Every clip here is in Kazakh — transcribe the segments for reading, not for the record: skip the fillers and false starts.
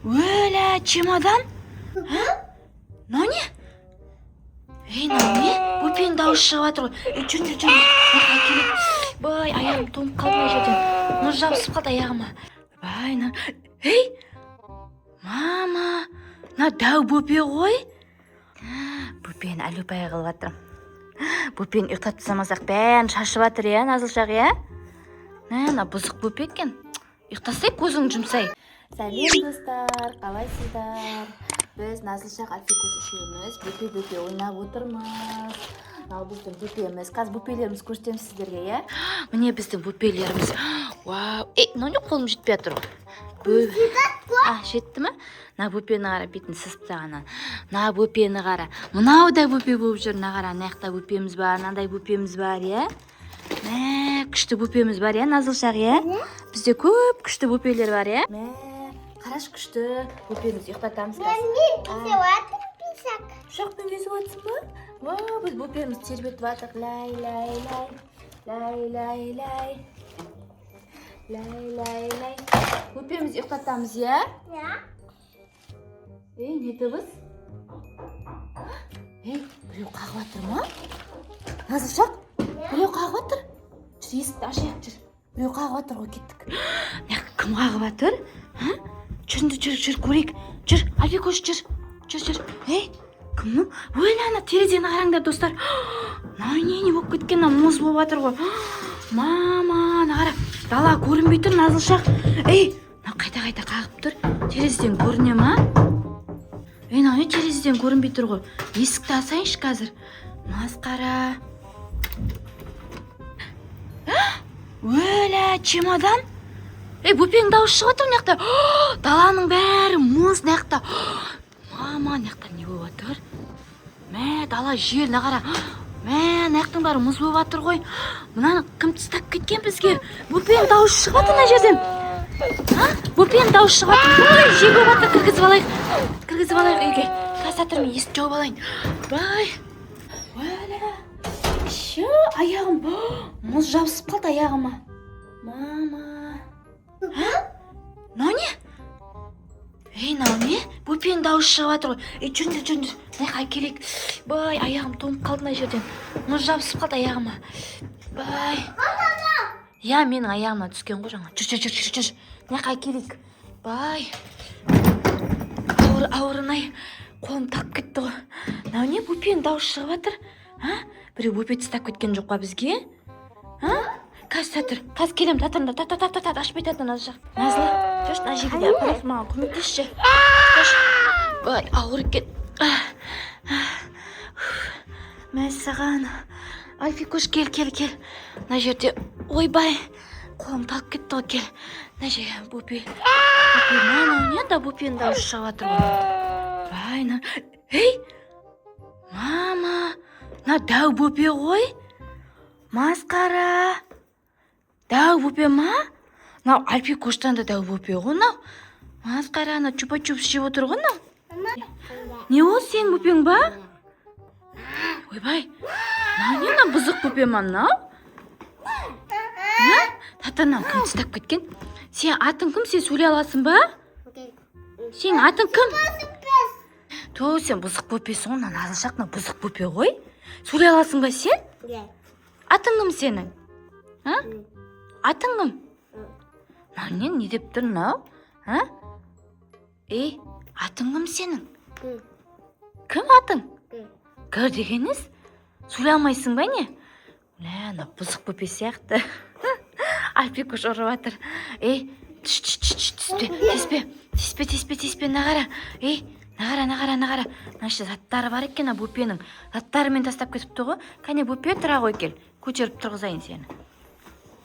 Öyle çimadan? Nani? Nani? Bupin дауыс шығып жатыр ғой. Жүр. Әкеліп. Бай, аяғым тоңып қалды мына жерден. Мұз жабысып қалды аяғыма. Бай, мама, дәу бөпе ғой. Бөпені әлупай қылып жатыр. Бөпені ұйықтатсамасақ бәрін шашып жатыр, Назылшақ, Мына бұзық бөпе екен. Ұйықтасай, көзіңді жұмсай. Сәлем достар, қалайсыздар? Біз Назылшақ Альфикус үшеуміз бөпе ойнап отырмыз. Мынау біздің бөпеміз. Қазір бөпелеріміз көрсетемін сіздерге, Міне біздің бөпелеріміз. Вау! Мынау қолым жетпей жатыр ғой. Жетті ме? Мына бөпені қара, бетін сызып тастағаннан. Мына бөпені қара. Мынау да бөпе болып жүр. Мына қара, мынаяқта бөпеміз бар, мынандай бөпеміз бар, Күшті бөпеміз бар, Назылшақ, Бізде көп күшті бөпелер бар, Қараш күшті бөпеміз ұйықтатамыз. Құшақпен кезіп жатсың ба? Біз бөпеміз тербетіп жатық. Лай. Бөпеміз ұйықтатамыз, не дыбыс? Біреу қағып жатыр ма? Назылшақ, біреу қағып жатыр? Жүр, есікті ашайық, жүр. Біреу қағып жатыр ғой, кеттік. Кім қағып жатыр? Жүр, көрейік. Жүр, Альфикуш, жүр. Кім? Ана терезені қараңдар, достар. Не болып кеткен, мұз болып жатыр ғой. Мама, қара, дала көрінбей тұр, Назылшақ. Қайта қағып тұр. Терезеден көріне ма? Не терезеден көрінбей тұр ғой. Есікті асайыншы қазір. Масқара. Өлі, чемодан? Бөпең дауыс шығып отыр мынаяқта. Даланың бәрі мұз мынаяқта. Мама, мынаяқта не болып жатыр? Дала жел, қара. Мынаяқтың бәрі мұз болып жатыр ғой. Мынаны кім тастап кеткен бізге? Бөпең дауыс шығып жатыр мына жерден. Бөпең дауыс шығып жатыр. Жел болып жатыр, кіргізіп алайық үйге. Қазір мен есік жауып алайын. Бай. Аяғым мұз жабысып қалды аяғыма. Мама. Нане? Нане? Бөпенің дауыс шығып жатыр ғой. Жүріңдер. Мына келейік. Бай, аяғым тоңып қалды мына жерден. Мұз жабысып қалды аяғыма. Бай. Менің аяғыма түскен ғой жаңа. Жүр. Мына келейік. Бай. Ауырынай. Қолым тақ кетті ғой. Нане, бөпенің дауыс шығып жатыр? Біреу бөпе тастап кеткен жоқ па бізге? Қазір келем, татырында, ашпай татыр, Назылшақ. Назлы, жүрші, мына жерге апарып маған көмектесші. Бай, ауыр екен. Мәссаған. Альфикуш, кел. Мына жерде, ойбай, қолым тағып кетті ғой, кел. Мына жерге бөпе. Не да бөпенің дауысы шығып жатыр ғой. Бай, мама. Мына дәу бөпе ғой. Масқара. Дәу бөпе ма? Мынау Альфикуштан да дәу бөпе ғой, мынау. Масқара, ана чупа-чупс жеп отыр ғой, мынау. Не ол сен бөпең ба? Ойбай, мына бұзық бөпе ма мынау? Татанан кім тастап кеткен? Сен атың кім? Сен сөйлей аласың ба? Сен атың кім? Сен бұзық бөпесің ғой, Назылшақ, бұзық бөпе ғой. Сөйлей аласың ба сен? Атың кім сенің? Атың кім? Не деп тұр мынау? Атың кім сенің? Кім атың? Кір дегеніз? Сөйлей алмайсың ба не? Бұзық бөпе сияқты. Альфикуш ұрып жатыр. Теспе, нағара. Нағара. Нашы заттары бар екен, бөпенің. Заттарымен тастап кетіпті ғой. Кәне бөпе, тұра ғой кел. Көтеріп тұрғызайын сені.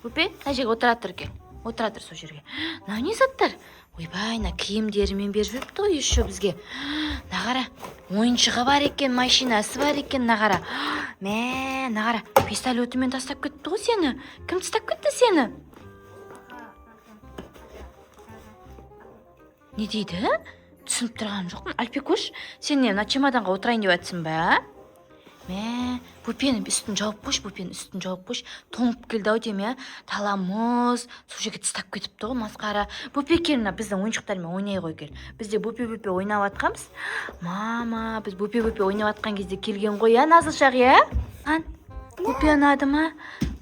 Бөпе, мына жерге отыра тұр кел. Отыра тұр сол жерге. Не заттар? Ойбай, киімдерімен беріп жүріпті ғой еще бізге. Нағара, ойыншығы бар екен, машинасы бар екен, нағара. Нағара, пистолетімен тастап кетті ғой сені. Кім тастап кетті сені? Не дейді? Түсініп тұрған жоқпын. Альфикуш, сен мына чемоданға отырайын деп жатсың ба? Бөпенің үстін жауып қойш, бөпенің үстін жауып қойш. Тоңып келді ау деймін, иә. Таламыз сол жерге тастап кетіпті ғой, масқара. Бөпе кел, мына біздің ойыншықтармен ойнай ғой кел. Бізде бөпе ойнап атқанбыз. Мама, біз бөпе ойнап атқан кезде келген ғой, иә, Назылшақ, иә? Бөпе ұнады ма?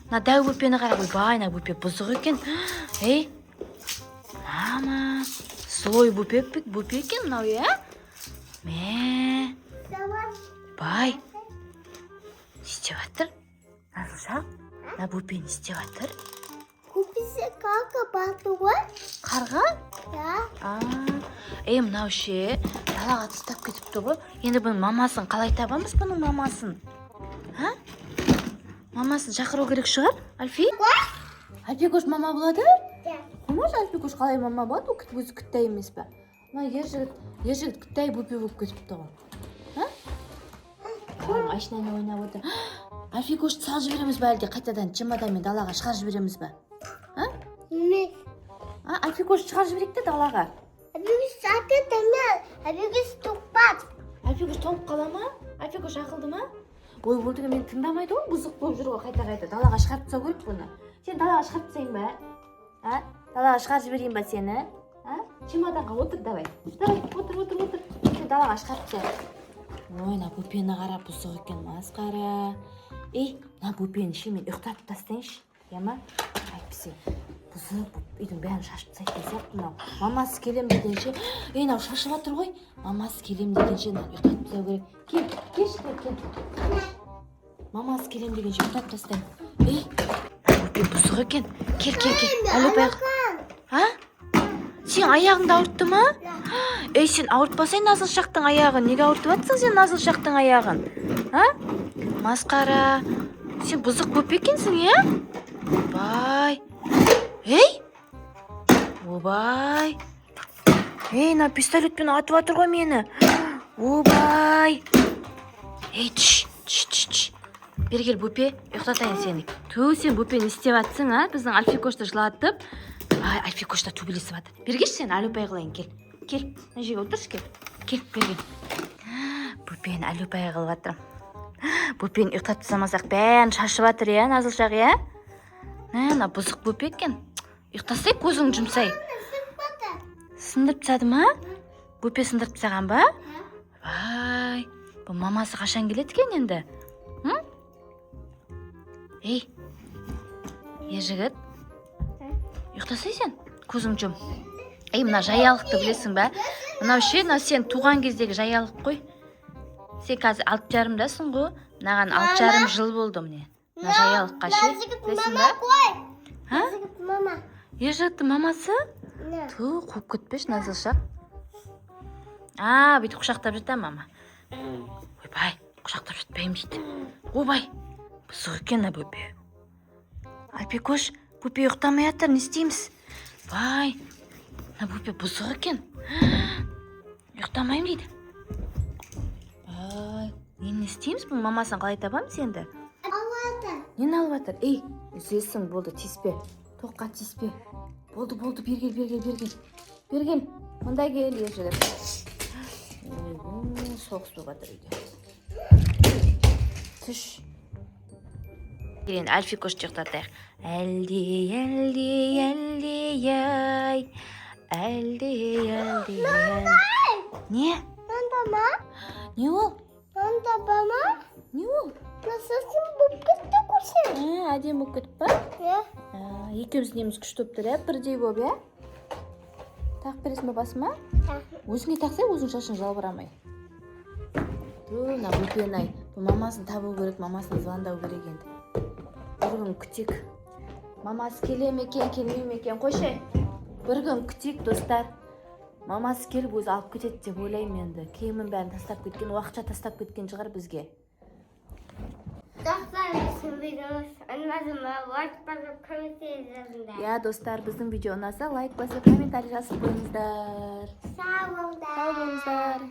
Мына дәу бөпені қара, ойбай, мына бөпе бұзық екен. Ей, мама, злой бөпе екен мынау, иә? Мә, бай. Не істеп жатыр? Назылшақ, мына бөпе не істеп жатыр? Көпесі қарға барды ғой? Қарға? Ja. Мынау ше, далаға тастап кетіпті ғой. Енді бұның мамасын қалай табамыз, бұның мамасын? Мамасын шақыру керек шығар, Альфи? Альфикош мама болады? Қоймаш, Альфикош қалай мама болады? Ол өзі күттай емес пе? Мына ержігіт күттай бөпе болып кетіпті ғой. Машинаны ойнап отыр. Альфикошты салып жібереміз бе әлде қайтадан чемоданмен далаға шығарып жібереміз бе? Емес. Альфикошты шығарып жіберейік те далаға. Альфикош сақыт емес. Альфикош тоқпат. Альфикош тоңып қала ма? Альфикош ақылды ма? Ой, бұл деген мені тыңдамайды ғой, бұзық болып жүр ғой қайта. Далаға шығарып тастау керек бұны. Сен далаға шығарып тастайын ба? Далаға шығарып жіберейін ба сені? Чемоданға отыр, давай. Давай, отыр. Сен далаға шығарып таста. Ой, мына бөпені қара, бұзық екен, масқара. Мына бөпені ше мен ұйықтатып тастайыншы, иә ма? Әйтпесе, бұзық үйдің бәрін шашып тастайтын сияқты мынау. Мамасы келем дегенше, мынау шашып жатыр ғой. Мамасы келем дегенше ұйықтатып тастау керек. Кел. Мамасы келем дегенше ұйықтатып тастайын. Бөпе бұзық екен. Кел. Әлі байық. Сен аяғыңды ауыртты ма? Сен ауыртпасайын Назылшақтың аяғын. Неге ауыртып жатсың сен Назылшақтың аяғын? Масқара. Сен бұзық бөпе екенсің, иә? Бай. Обай. Мына пистолетпен атып жатыр ғой мені. Обай. Чш. Бергел бөпе, ұйықтатайын сені. Сен бөпені істеп жатсың, біздің Альфикошты жылатып. Альфикошта төбелесіп жатыр. Бергеш сен Әлупай қылайын, кел. Мына жерге отыршы, кел, бергел. Бөпені Әлупай қылып жатыр. Бөпені ұйықтатып тастамасақ бәрін шашып жатыр, иә, Назылшақ, иә? Мына бұзық бөпе екен. Ұйықтасай, көзіңді жұмсай. Сындырып тастады ма? Бөпе сындырып тастаған ба? Бай, бұл мамасы қашан келеді екен енді? Ержігіт, ұйықтасай сен, көзің жұм. Мына жаялықты білесің бә? Мынау ше, сен туған кездегі жаялық қой. Сен қазір 6,5-дасың ғой. Мынаған 6,5 жыл болды міне. Мына жаялыққа ше, білесің бә? Ержігіттің мамасы? Қуып кетпеш, Назылшақ. Бүйтіп құшақтап жатыр мама. Ойбай, құшақтап жатпаймын дейді. Ойбай, бұзық екен бөпе. Альфикош, бөпе ұйықтамай жатыр, не істейміз? Бай, мына бөпе бұзық екен. Ұйықтамайым дейді. Бай, не істейміз? Бұл мамасын қалай табамыз енді? Алып. Нені алып жатыр? Үзесің, болды, тиіспе. Тоққа тиіспе. Болды, бергел. Мұнда кел, ержігіт. Соғыс болып жатыр үйде. Түш. Келен Альфикошты ұйықтатайық. Әлде, Не? Нандама? Не ол? Нандама? Не ол? Насылсын болып кетті көрсен. Әдем болып кетіп па? Екеуміз неміз күшті болып тұр, бірдей болып, Тақ бересің бе басыма? Өзіңе тақсай, өзің шашын жалбырамай. Мына бөпені бұл мамасын табу керек, мамасын звондау керек енді. Бір күн күтек. Мамасы келе ме екен, келмей ме екен, қойшы. Бір күн күтек, достар. Мамасы келіп өзі алып кетеді деп ойлаймын енді. Киімін бәрін тастап кеткен, уақытша тастап кеткен шығар бізге. Достар, біздің видеомыз ұнады ма? Лайк басып, комментарий жазыңдар. Достар, біздің видео ұнаса, лайк басып, комментарий жазып қойыңыздар. Сау болыңдар.